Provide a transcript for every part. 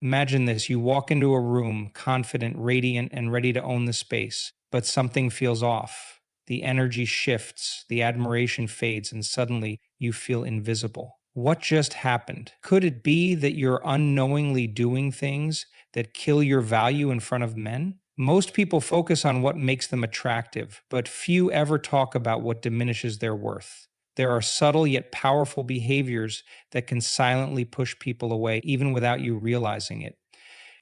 Imagine this: you walk into a room, confident, radiant, and ready to own the space, but something feels off. The energy shifts, the admiration fades, and suddenly you feel invisible. What just happened? Could it be that you're unknowingly doing things that kill your value in front of men? Most people focus on what makes them attractive, but few ever talk about what diminishes their worth. There are subtle yet powerful behaviors that can silently push people away, even without you realizing it.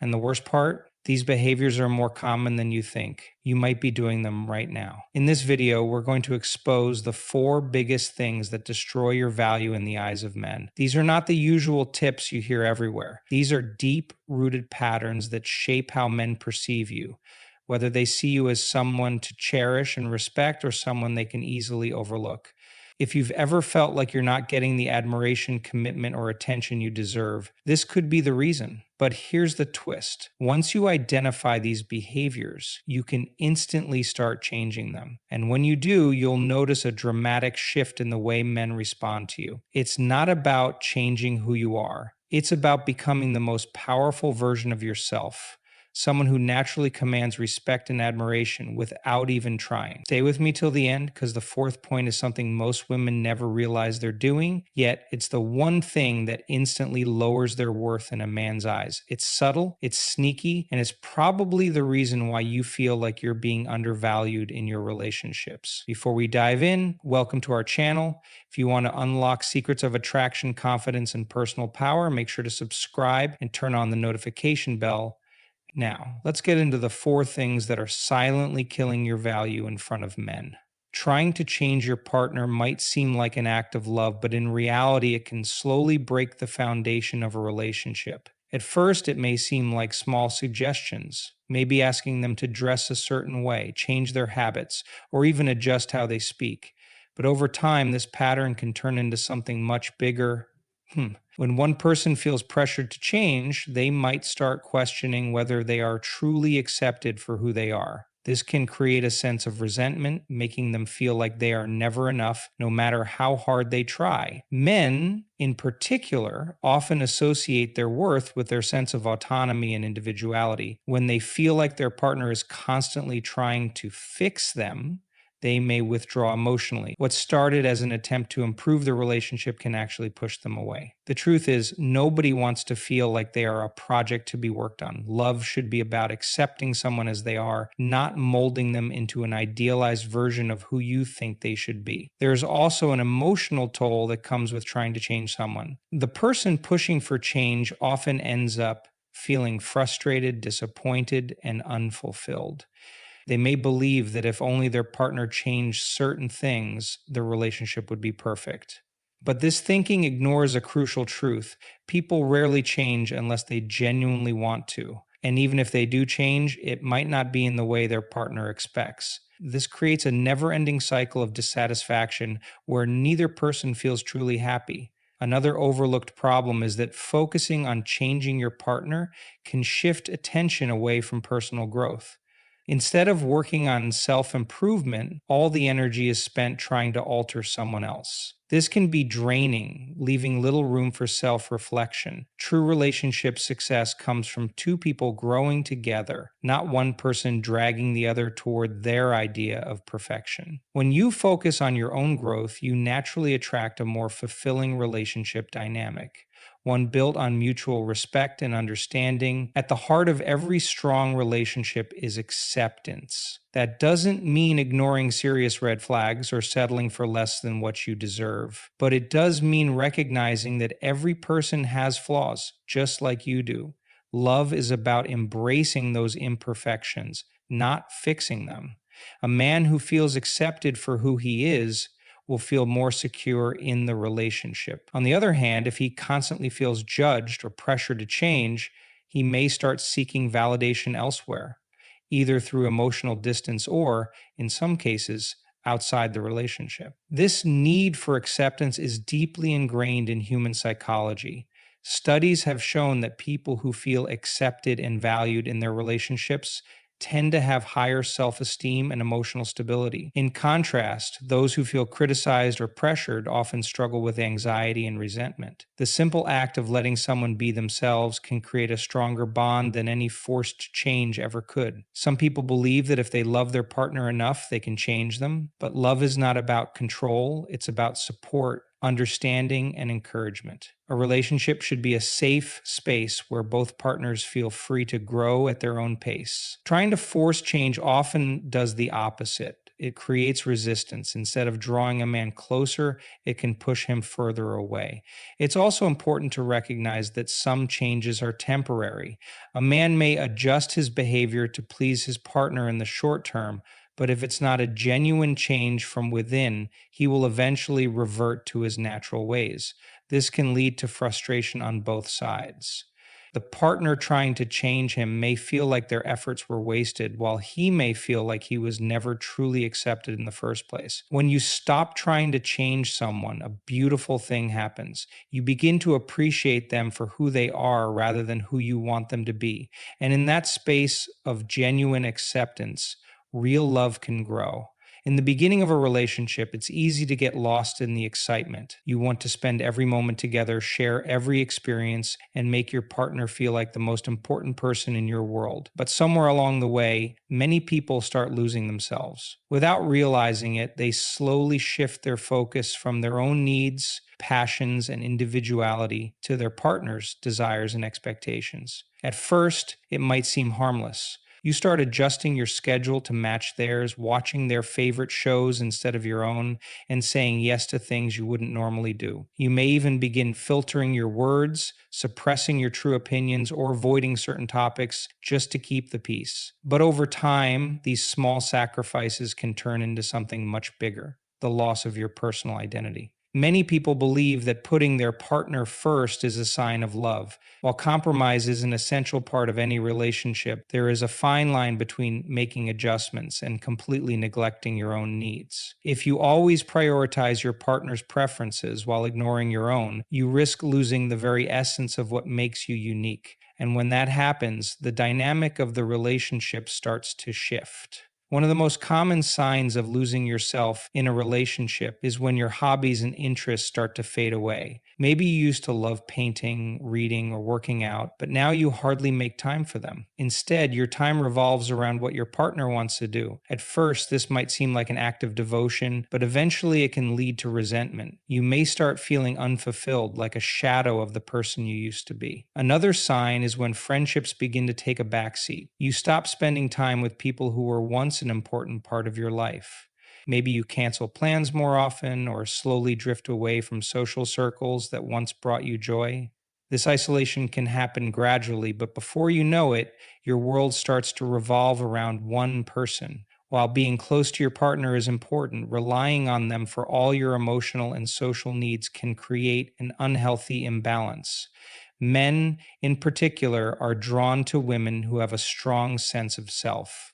And the worst part, these behaviors are more common than you think. You might be doing them right now. In this video, we're going to expose the 4 biggest things that destroy your value in the eyes of men. These are not the usual tips you hear everywhere. These are deep-rooted patterns that shape how men perceive you, whether they see you as someone to cherish and respect or someone they can easily overlook. If you've ever felt like you're not getting the admiration, commitment, or attention you deserve, this could be the reason. But here's the twist. Once you identify these behaviors, you can instantly start changing them. And when you do, you'll notice a dramatic shift in the way men respond to you. It's not about changing who you are. It's about becoming the most powerful version of yourself, someone who naturally commands respect and admiration without even trying. Stay with me till the end, because the 4th point is something most women never realize they're doing, yet it's the one thing that instantly lowers their worth in a man's eyes. It's subtle, it's sneaky, and it's probably the reason why you feel like you're being undervalued in your relationships. Before we dive in, welcome to our channel. If you want to unlock secrets of attraction, confidence, and personal power, make sure to subscribe and turn on the notification bell. Now, let's get into the 4 things that are silently killing your value in front of men. Trying to change your partner might seem like an act of love, but in reality, it can slowly break the foundation of a relationship. At first, it may seem like small suggestions, maybe asking them to dress a certain way, change their habits, or even adjust how they speak. But over time, this pattern can turn into something much bigger. When one person feels pressured to change, they might start questioning whether they are truly accepted for who they are. This can create a sense of resentment, making them feel like they are never enough, no matter how hard they try. Men, in particular, often associate their worth with their sense of autonomy and individuality. When they feel like their partner is constantly trying to fix them, they may withdraw emotionally. What started as an attempt to improve the relationship can actually push them away. The truth is, nobody wants to feel like they are a project to be worked on. Love should be about accepting someone as they are, not molding them into an idealized version of who you think they should be. There's also an emotional toll that comes with trying to change someone. The person pushing for change often ends up feeling frustrated, disappointed, and unfulfilled. They may believe that if only their partner changed certain things, the relationship would be perfect. But this thinking ignores a crucial truth. People rarely change unless they genuinely want to. And even if they do change, it might not be in the way their partner expects. This creates a never-ending cycle of dissatisfaction where neither person feels truly happy. Another overlooked problem is that focusing on changing your partner can shift attention away from personal growth. Instead of working on self-improvement, all the energy is spent trying to alter someone else. This can be draining, leaving little room for self-reflection. True relationship success comes from 2 people growing together, not one person dragging the other toward their idea of perfection. When you focus on your own growth, you naturally attract a more fulfilling relationship dynamic, one built on mutual respect and understanding. At the heart of every strong relationship is acceptance. That doesn't mean ignoring serious red flags or settling for less than what you deserve, but it does mean recognizing that every person has flaws, just like you do. Love is about embracing those imperfections, not fixing them. A man who feels accepted for who he is will feel more secure in the relationship. On the other hand, if he constantly feels judged or pressured to change, he may start seeking validation elsewhere, either through emotional distance or, in some cases, outside the relationship. This need for acceptance is deeply ingrained in human psychology. Studies have shown that people who feel accepted and valued in their relationships tend to have higher self esteem and emotional stability. In contrast, those who feel criticized or pressured often struggle with anxiety and resentment. The simple act of letting someone be themselves can create a stronger bond than any forced change ever could. Some people believe that if they love their partner enough, they can change them, but love is not about control, it's about support, understanding, and encouragement. A relationship should be a safe space where both partners feel free to grow at their own pace. Trying to force change often does the opposite. It creates resistance. Instead of drawing a man closer, it can push him further away. It's also important to recognize that some changes are temporary. A man may adjust his behavior to please his partner in the short term, but if it's not a genuine change from within, he will eventually revert to his natural ways. This can lead to frustration on both sides. The partner trying to change him may feel like their efforts were wasted, while he may feel like he was never truly accepted in the first place. When you stop trying to change someone, a beautiful thing happens. You begin to appreciate them for who they are rather than who you want them to be. And in that space of genuine acceptance, real love can grow. In the beginning of a relationship, it's easy to get lost in the excitement. You want to spend every moment together, share every experience, and make your partner feel like the most important person in your world. But somewhere along the way, many people start losing themselves. Without realizing it, they slowly shift their focus from their own needs, passions, and individuality to their partner's desires and expectations. At first, it might seem harmless. You start adjusting your schedule to match theirs, watching their favorite shows instead of your own, and saying yes to things you wouldn't normally do. You may even begin filtering your words, suppressing your true opinions, or avoiding certain topics just to keep the peace. But over time, these small sacrifices can turn into something much bigger: the loss of your personal identity. Many people believe that putting their partner first is a sign of love. While compromise is an essential part of any relationship, there is a fine line between making adjustments and completely neglecting your own needs. If you always prioritize your partner's preferences while ignoring your own, you risk losing the very essence of what makes you unique. And when that happens, the dynamic of the relationship starts to shift. One of the most common signs of losing yourself in a relationship is when your hobbies and interests start to fade away. Maybe you used to love painting, reading, or working out, but now you hardly make time for them. Instead, your time revolves around what your partner wants to do. At first, this might seem like an act of devotion, but eventually it can lead to resentment. You may start feeling unfulfilled, like a shadow of the person you used to be. Another sign is when friendships begin to take a backseat. You stop spending time with people who were once an important part of your life. Maybe you cancel plans more often or slowly drift away from social circles that once brought you joy. This isolation can happen gradually, but before you know it, your world starts to revolve around one person. While being close to your partner is important, relying on them for all your emotional and social needs can create an unhealthy imbalance. Men, in particular, are drawn to women who have a strong sense of self.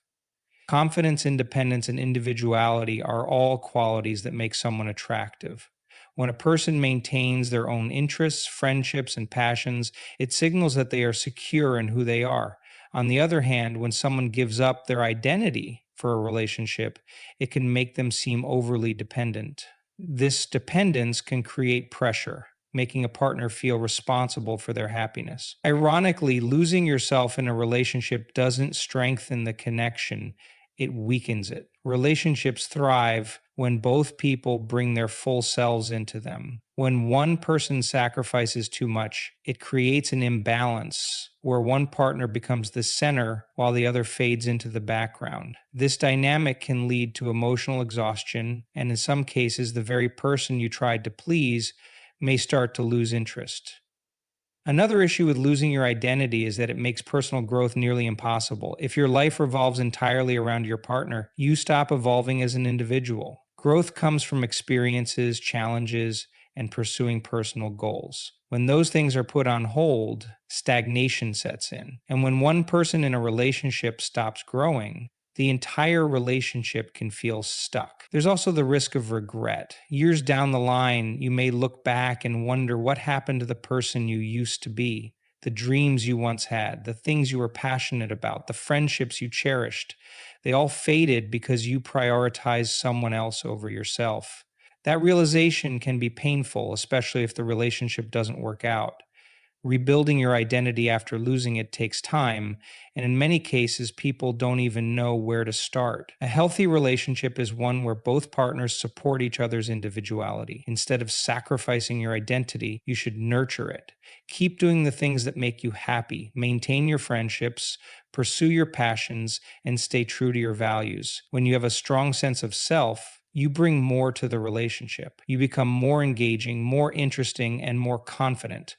Confidence, independence, and individuality are all qualities that make someone attractive. When a person maintains their own interests, friendships, and passions, it signals that they are secure in who they are. On the other hand, when someone gives up their identity for a relationship, it can make them seem overly dependent. This dependence can create pressure, making a partner feel responsible for their happiness. Ironically, losing yourself in a relationship doesn't strengthen the connection, it weakens it. Relationships thrive when both people bring their full selves into them. When one person sacrifices too much, it creates an imbalance where one partner becomes the center while the other fades into the background. This dynamic can lead to emotional exhaustion, and in some cases, the very person you tried to please may start to lose interest. Another issue with losing your identity is that it makes personal growth nearly impossible. If your life revolves entirely around your partner, you stop evolving as an individual. Growth comes from experiences, challenges, and pursuing personal goals. When those things are put on hold, stagnation sets in. And when one person in a relationship stops growing, the entire relationship can feel stuck. There's also the risk of regret. Years down the line, you may look back and wonder what happened to the person you used to be. The dreams you once had, the things you were passionate about, the friendships you cherished, they all faded because you prioritized someone else over yourself. That realization can be painful, especially if the relationship doesn't work out. Rebuilding your identity after losing it takes time, and in many cases, people don't even know where to start. A healthy relationship is one where both partners support each other's individuality. Instead of sacrificing your identity, you should nurture it. Keep doing the things that make you happy, maintain your friendships, pursue your passions, and stay true to your values. When you have a strong sense of self, you bring more to the relationship. You become more engaging, more interesting, and more confident,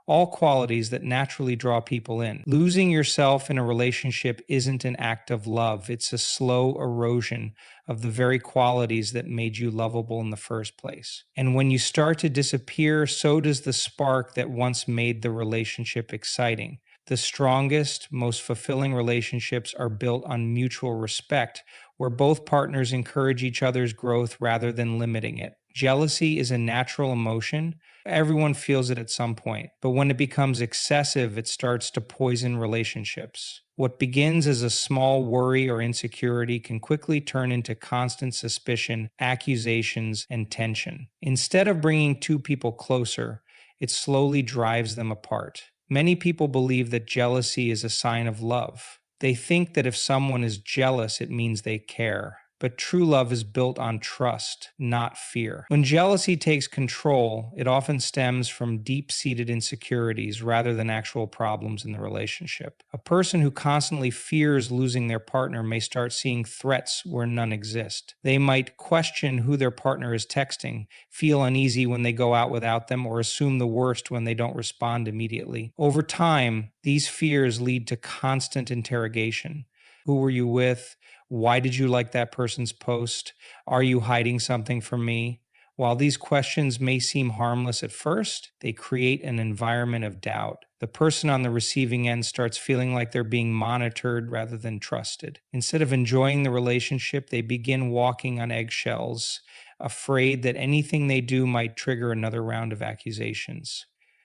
all qualities that naturally draw people in. Losing yourself in a relationship isn't an act of love, it's a slow erosion of the very qualities that made you lovable in the first place. And when you start to disappear, so does the spark that once made the relationship exciting. The strongest, most fulfilling relationships are built on mutual respect, where both partners encourage each other's growth rather than limiting it. Jealousy is a natural emotion. Everyone feels it at some point, but when it becomes excessive, it starts to poison relationships. What begins as a small worry or insecurity can quickly turn into constant suspicion, accusations, and tension. Instead of bringing two people closer, it slowly drives them apart. Many people believe that jealousy is a sign of love. They think that if someone is jealous, it means they care. But true love is built on trust, not fear. When jealousy takes control, it often stems from deep-seated insecurities rather than actual problems in the relationship. A person who constantly fears losing their partner may start seeing threats where none exist. They might question who their partner is texting, feel uneasy when they go out without them, or assume the worst when they don't respond immediately. Over time, these fears lead to constant interrogation. Who were you with? Why did you like that person's post? Are you hiding something from me? While these questions may seem harmless at first, they create an environment of doubt. The person on the receiving end starts feeling like they're being monitored rather than trusted. Instead of enjoying the relationship, they begin walking on eggshells, afraid that anything they do might trigger another round of accusations.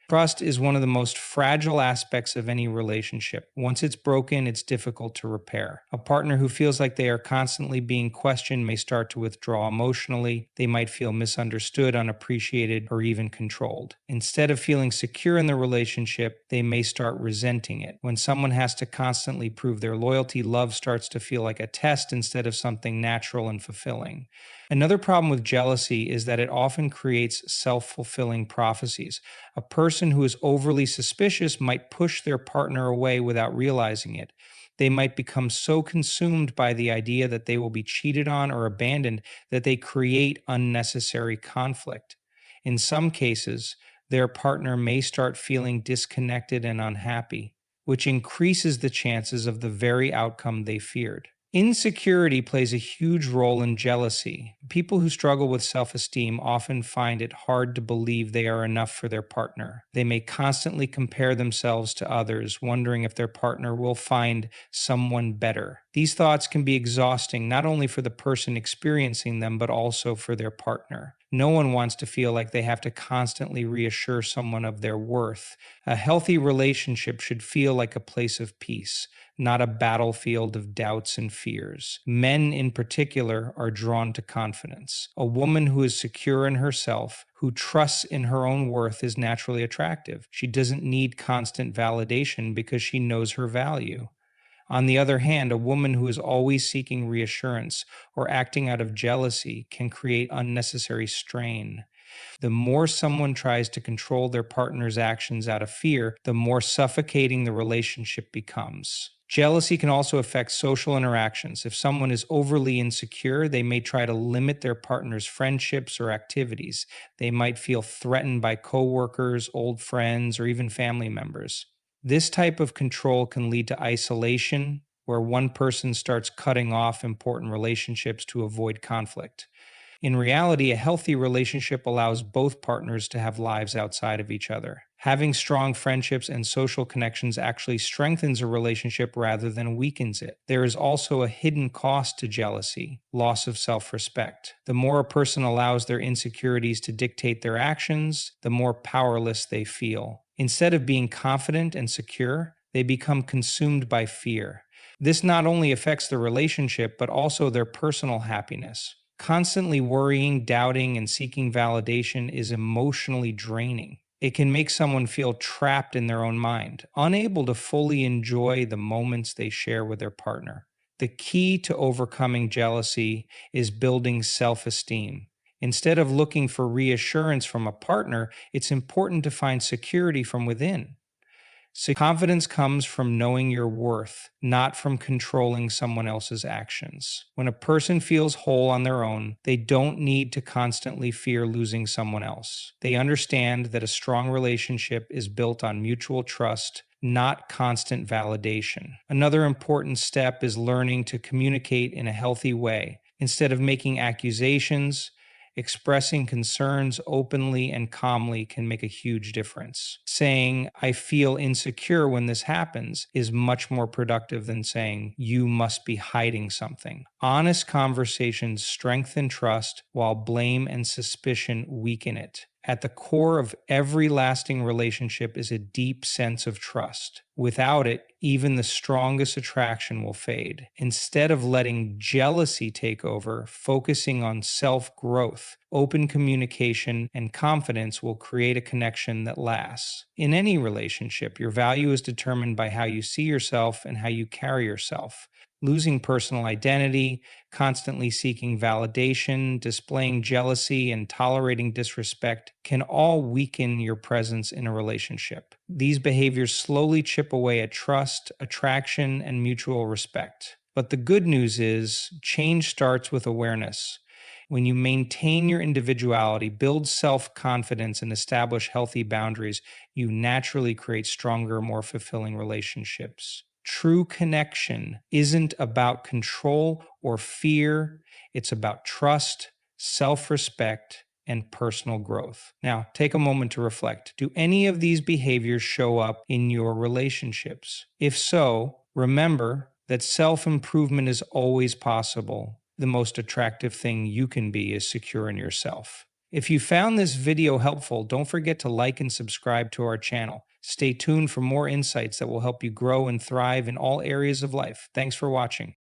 Trust is one of the most fragile aspects of any relationship. Once it's broken, it's difficult to repair. A partner who feels like they are constantly being questioned may start to withdraw emotionally. They might feel misunderstood, unappreciated, or even controlled. Instead of feeling secure in the relationship, they may start resenting it. When someone has to constantly prove their loyalty, love starts to feel like a test instead of something natural and fulfilling. Another problem with jealousy is that it often creates self-fulfilling prophecies. A person who is overly suspicious might push their partner away without realizing it. They might become so consumed by the idea that they will be cheated on or abandoned that they create unnecessary conflict. In some cases, their partner may start feeling disconnected and unhappy, which increases the chances of the very outcome they feared. Insecurity plays a huge role in jealousy. People who struggle with self-esteem often find it hard to believe they are enough for their partner. They may constantly compare themselves to others, wondering if their partner will find someone better. These thoughts can be exhausting not only for the person experiencing them, but also for their partner. No one wants to feel like they have to constantly reassure someone of their worth. A healthy relationship should feel like a place of peace, not a battlefield of doubts and fears. Men, in particular, are drawn to confidence. A woman who is secure in herself, who trusts in her own worth, is naturally attractive. She doesn't need constant validation because she knows her value. On the other hand, a woman who is always seeking reassurance or acting out of jealousy can create unnecessary strain. The more someone tries to control their partner's actions out of fear, the more suffocating the relationship becomes. Jealousy can also affect social interactions. If someone is overly insecure, they may try to limit their partner's friendships or activities. They might feel threatened by coworkers, old friends, or even family members. This type of control can lead to isolation, where one person starts cutting off important relationships to avoid conflict. In reality, a healthy relationship allows both partners to have lives outside of each other. Having strong friendships and social connections actually strengthens a relationship rather than weakens it. There is also a hidden cost to jealousy: loss of self-respect. The more a person allows their insecurities to dictate their actions, the more powerless they feel. Instead of being confident and secure, they become consumed by fear. This not only affects the relationship, but also their personal happiness. Constantly worrying, doubting, and seeking validation is emotionally draining. It can make someone feel trapped in their own mind, unable to fully enjoy the moments they share with their partner. The key to overcoming jealousy is building self esteem. Instead of looking for reassurance from a partner, it's important to find security from within. So confidence comes from knowing your worth, not from controlling someone else's actions. When a person feels whole on their own, they don't need to constantly fear losing someone else. They understand that a strong relationship is built on mutual trust, not constant validation. Another important step is learning to communicate in a healthy way. Instead of making accusations, expressing concerns openly and calmly can make a huge difference. Saying, I feel insecure when this happens, is much more productive than saying, you must be hiding something. Honest conversations strengthen trust, while blame and suspicion weaken it. At the core of every lasting relationship is a deep sense of trust. Without it, even the strongest attraction will fade. Instead of letting jealousy take over, focusing on self growth, open communication, and confidence will create a connection that lasts. In any relationship, your value is determined by how you see yourself and how you carry yourself. Losing personal identity, constantly seeking validation, displaying jealousy, and tolerating disrespect can all weaken your presence in a relationship. These behaviors slowly chip away at trust, attraction, and mutual respect. But the good news is, change starts with awareness. When you maintain your individuality, build self confidence, and establish healthy boundaries, you naturally create stronger, more fulfilling relationships. True connection isn't about control or fear, it's about trust, self respect, and personal growth. Now, take a moment to reflect. Do any of these behaviors show up in your relationships? If so, remember that self improvement is always possible. The most attractive thing you can be is secure in yourself. If you found this video helpful, don't forget to like and subscribe to our channel. Stay tuned for more insights that will help you grow and thrive in all areas of life. Thanks for watching.